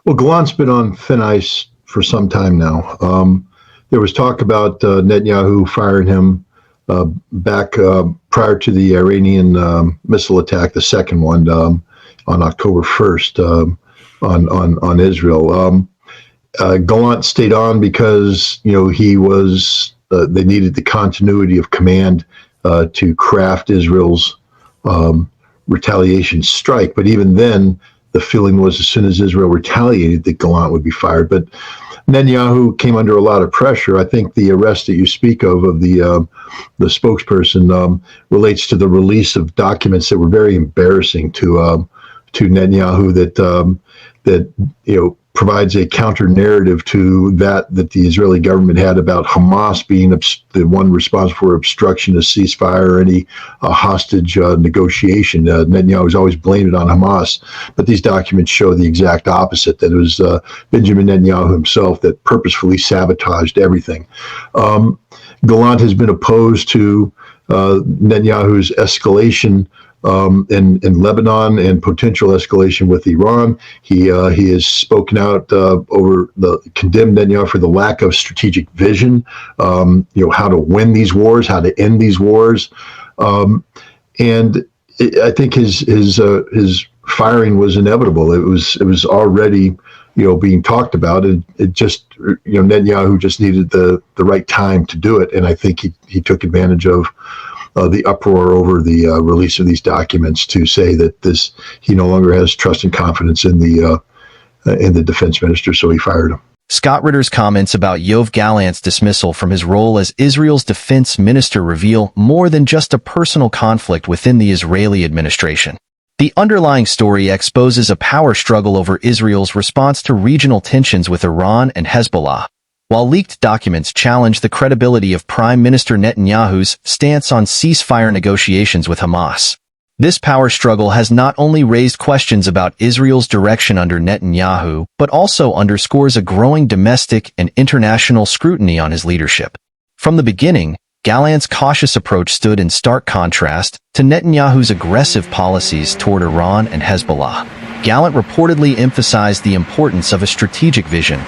Well, Gallant's been on thin ice for some time now. There was talk about Netanyahu firing him back prior to the Iranian missile attack, the second one on October 1st on Israel. Gallant stayed on because he was they needed the continuity of command to craft Israel's retaliation strike. But even then, the feeling was as soon as Israel retaliated, that Gallant would be fired. But Netanyahu came under a lot of pressure. I think the arrest that you speak of the spokesperson relates to the release of documents that were very embarrassing to Netanyahu that provides a counter narrative to that the Israeli government had about Hamas being the one responsible for obstruction of ceasefire or any hostage negotiation. Netanyahu has always blamed it on Hamas, but these documents show the exact opposite, that it was Benjamin Netanyahu himself that purposefully sabotaged everything. Gallant has been opposed to Netanyahu's escalation in Lebanon and potential escalation with Iran. He has spoken out condemned Netanyahu for the lack of strategic vision, how to win these wars, how to end these wars. And I think his firing was inevitable. It was already, being talked about. It just, Netanyahu just needed the right time to do it. And I think he took advantage of the uproar over the release of these documents to say that he no longer has trust and confidence in the defense minister, so he fired him. Scott Ritter's comments about Yoav Gallant's dismissal from his role as Israel's defense minister reveal more than just a personal conflict within the Israeli administration. The underlying story exposes a power struggle over Israel's response to regional tensions with Iran and Hezbollah, while leaked documents challenge the credibility of Prime Minister Netanyahu's stance on ceasefire negotiations with Hamas. This power struggle has not only raised questions about Israel's direction under Netanyahu, but also underscores a growing domestic and international scrutiny on his leadership. From the beginning, Gallant's cautious approach stood in stark contrast to Netanyahu's aggressive policies toward Iran and Hezbollah. Gallant reportedly emphasized the importance of a strategic vision,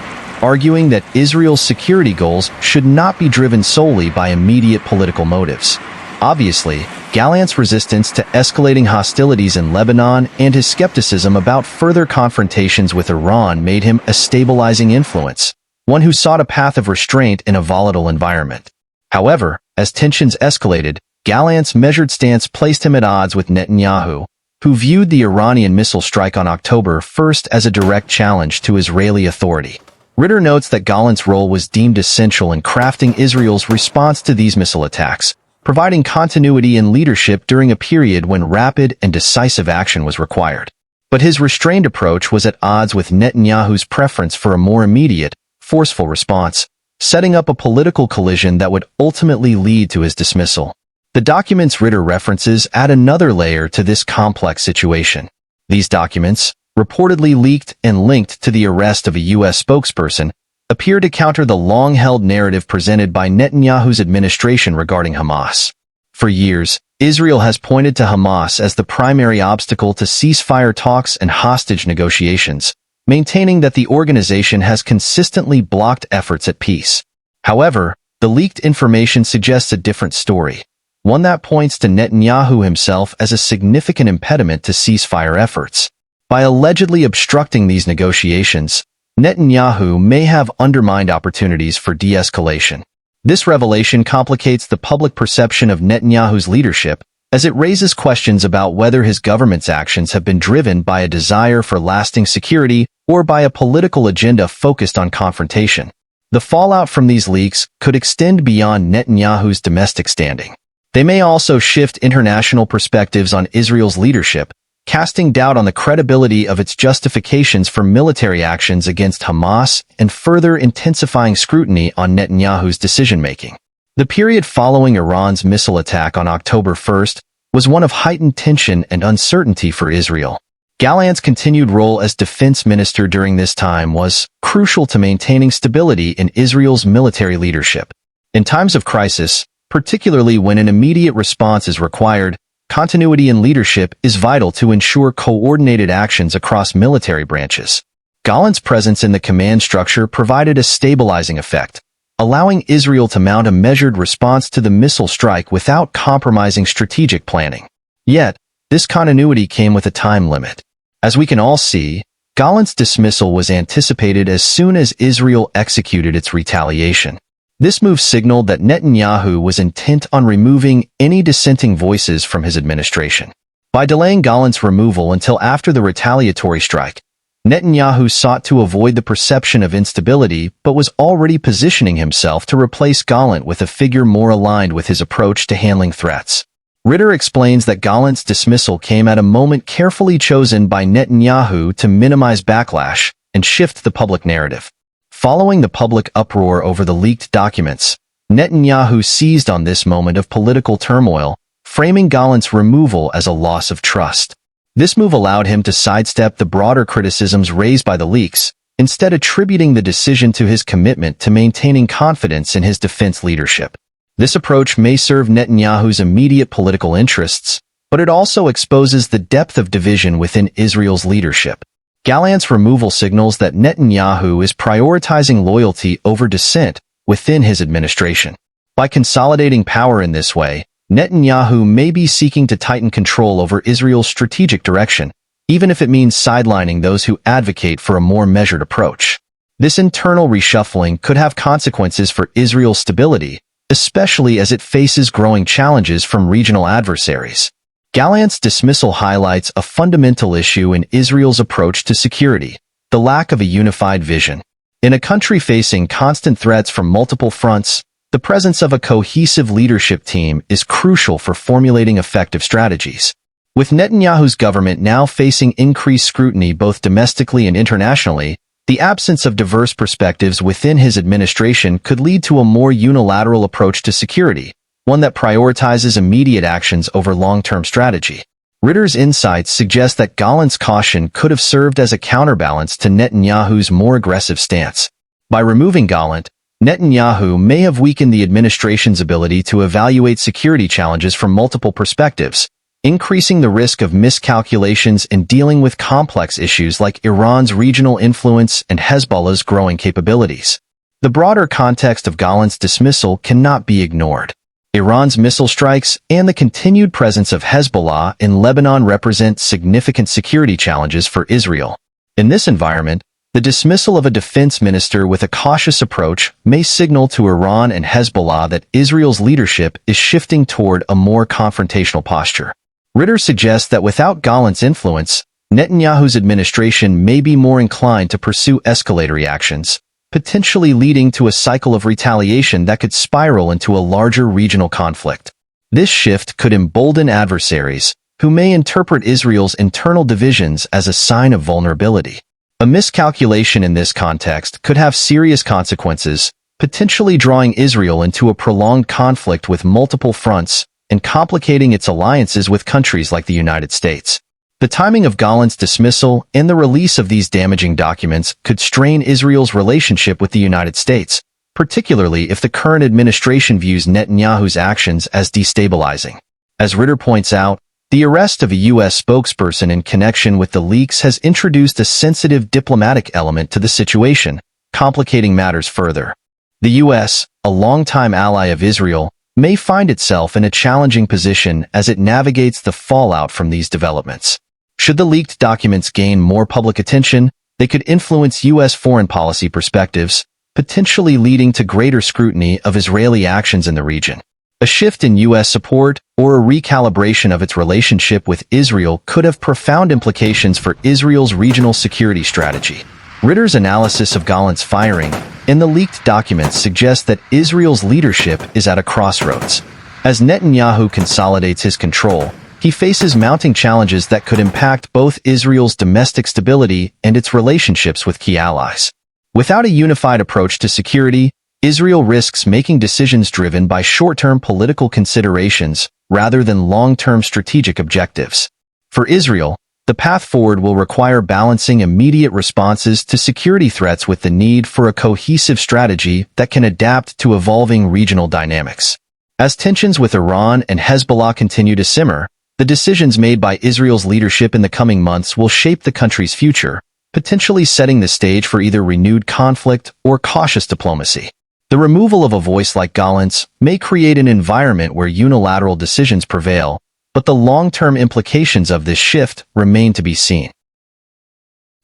arguing that Israel's security goals should not be driven solely by immediate political motives. Obviously, Gallant's resistance to escalating hostilities in Lebanon and his skepticism about further confrontations with Iran made him a stabilizing influence, one who sought a path of restraint in a volatile environment. However, as tensions escalated, Gallant's measured stance placed him at odds with Netanyahu, who viewed the Iranian missile strike on October 1st as a direct challenge to Israeli authority. Ritter notes that Gallant's role was deemed essential in crafting Israel's response to these missile attacks, providing continuity and leadership during a period when rapid and decisive action was required. But his restrained approach was at odds with Netanyahu's preference for a more immediate, forceful response, setting up a political collision that would ultimately lead to his dismissal. The documents Ritter references add another layer to this complex situation. These documents, reportedly leaked and linked to the arrest of a U.S. spokesperson, appear to counter the long-held narrative presented by Netanyahu's administration regarding Hamas. For years, Israel has pointed to Hamas as the primary obstacle to ceasefire talks and hostage negotiations, maintaining that the organization has consistently blocked efforts at peace. However, the leaked information suggests a different story, one that points to Netanyahu himself as a significant impediment to ceasefire efforts. By allegedly obstructing these negotiations, Netanyahu may have undermined opportunities for de-escalation. This revelation complicates the public perception of Netanyahu's leadership, as it raises questions about whether his government's actions have been driven by a desire for lasting security or by a political agenda focused on confrontation. The fallout from these leaks could extend beyond Netanyahu's domestic standing. They may also shift international perspectives on Israel's leadership, casting doubt on the credibility of its justifications for military actions against Hamas and further intensifying scrutiny on Netanyahu's decision-making. The period following Iran's missile attack on October 1st was one of heightened tension and uncertainty for Israel. Gallant's continued role as defense minister during this time was crucial to maintaining stability in Israel's military leadership. In times of crisis, particularly when an immediate response is required, continuity in leadership is vital to ensure coordinated actions across military branches. Gallant's presence in the command structure provided a stabilizing effect, allowing Israel to mount a measured response to the missile strike without compromising strategic planning. Yet, this continuity came with a time limit. As we can all see, Gallant's dismissal was anticipated as soon as Israel executed its retaliation. This move signaled that Netanyahu was intent on removing any dissenting voices from his administration. By delaying Gallant's removal until after the retaliatory strike, Netanyahu sought to avoid the perception of instability but was already positioning himself to replace Gallant with a figure more aligned with his approach to handling threats. Ritter explains that Gallant's dismissal came at a moment carefully chosen by Netanyahu to minimize backlash and shift the public narrative. Following the public uproar over the leaked documents, Netanyahu seized on this moment of political turmoil, framing Gallant's removal as a loss of trust. This move allowed him to sidestep the broader criticisms raised by the leaks, instead attributing the decision to his commitment to maintaining confidence in his defense leadership. This approach may serve Netanyahu's immediate political interests, but it also exposes the depth of division within Israel's leadership. Gallant's removal signals that Netanyahu is prioritizing loyalty over dissent within his administration. By consolidating power in this way, Netanyahu may be seeking to tighten control over Israel's strategic direction, even if it means sidelining those who advocate for a more measured approach. This internal reshuffling could have consequences for Israel's stability, especially as it faces growing challenges from regional adversaries. Gallant's dismissal highlights a fundamental issue in Israel's approach to security: the lack of a unified vision. In a country facing constant threats from multiple fronts, the presence of a cohesive leadership team is crucial for formulating effective strategies. With Netanyahu's government now facing increased scrutiny both domestically and internationally, the absence of diverse perspectives within his administration could lead to a more unilateral approach to security, one that prioritizes immediate actions over long-term strategy. Ritter's insights suggest that Gallant's caution could have served as a counterbalance to Netanyahu's more aggressive stance. By removing Gallant, Netanyahu may have weakened the administration's ability to evaluate security challenges from multiple perspectives, increasing the risk of miscalculations in dealing with complex issues like Iran's regional influence and Hezbollah's growing capabilities. The broader context of Gallant's dismissal cannot be ignored. Iran's missile strikes and the continued presence of Hezbollah in Lebanon represent significant security challenges for Israel. In this environment, the dismissal of a defense minister with a cautious approach may signal to Iran and Hezbollah that Israel's leadership is shifting toward a more confrontational posture. Ritter suggests that without Gallant's influence, Netanyahu's administration may be more inclined to pursue escalatory actions, potentially leading to a cycle of retaliation that could spiral into a larger regional conflict. This shift could embolden adversaries, who may interpret Israel's internal divisions as a sign of vulnerability. A miscalculation in this context could have serious consequences, potentially drawing Israel into a prolonged conflict with multiple fronts and complicating its alliances with countries like the United States. The timing of Gallant's dismissal and the release of these damaging documents could strain Israel's relationship with the United States, particularly if the current administration views Netanyahu's actions as destabilizing. As Ritter points out, the arrest of a U.S. spokesperson in connection with the leaks has introduced a sensitive diplomatic element to the situation, complicating matters further. The U.S., a longtime ally of Israel, may find itself in a challenging position as it navigates the fallout from these developments. Should the leaked documents gain more public attention, they could influence U.S. foreign policy perspectives, potentially leading to greater scrutiny of Israeli actions in the region. A shift in U.S. support or a recalibration of its relationship with Israel could have profound implications for Israel's regional security strategy. Ritter's analysis of Gallant's firing and the leaked documents suggests that Israel's leadership is at a crossroads. As Netanyahu consolidates his control, he faces mounting challenges that could impact both Israel's domestic stability and its relationships with key allies. Without a unified approach to security, Israel risks making decisions driven by short-term political considerations rather than long-term strategic objectives. For Israel, the path forward will require balancing immediate responses to security threats with the need for a cohesive strategy that can adapt to evolving regional dynamics. As tensions with Iran and Hezbollah continue to simmer, the decisions made by Israel's leadership in the coming months will shape the country's future, potentially setting the stage for either renewed conflict or cautious diplomacy. The removal of a voice like Gallant's may create an environment where unilateral decisions prevail, but the long-term implications of this shift remain to be seen.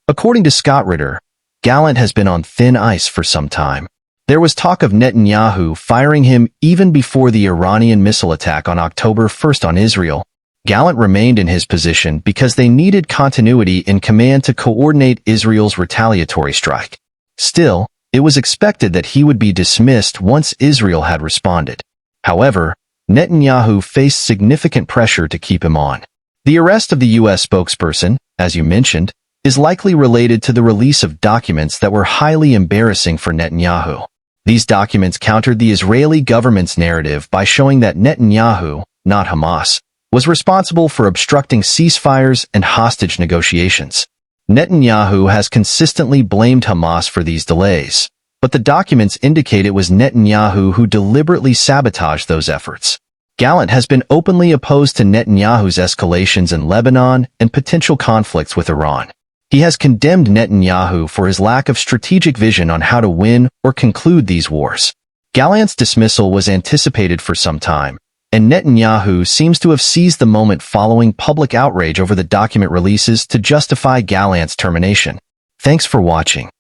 According to Scott Ritter, Gallant has been on thin ice for some time. There was talk of Netanyahu firing him even before the Iranian missile attack on October 1st on Israel. Gallant remained in his position because they needed continuity in command to coordinate Israel's retaliatory strike. Still, it was expected that he would be dismissed once Israel had responded. However, Netanyahu faced significant pressure to keep him on. The arrest of the U.S. spokesperson, as you mentioned, is likely related to the release of documents that were highly embarrassing for Netanyahu. These documents countered the Israeli government's narrative by showing that Netanyahu, not Hamas, was responsible for obstructing ceasefires and hostage negotiations. Netanyahu has consistently blamed Hamas for these delays, but the documents indicate it was Netanyahu who deliberately sabotaged those efforts. Gallant has been openly opposed to Netanyahu's escalations in Lebanon and potential conflicts with Iran. He has condemned Netanyahu for his lack of strategic vision on how to win or conclude these wars. Gallant's dismissal was anticipated for some time, and Netanyahu seems to have seized the moment following public outrage over the document releases to justify Gallant's termination. Thanks for watching.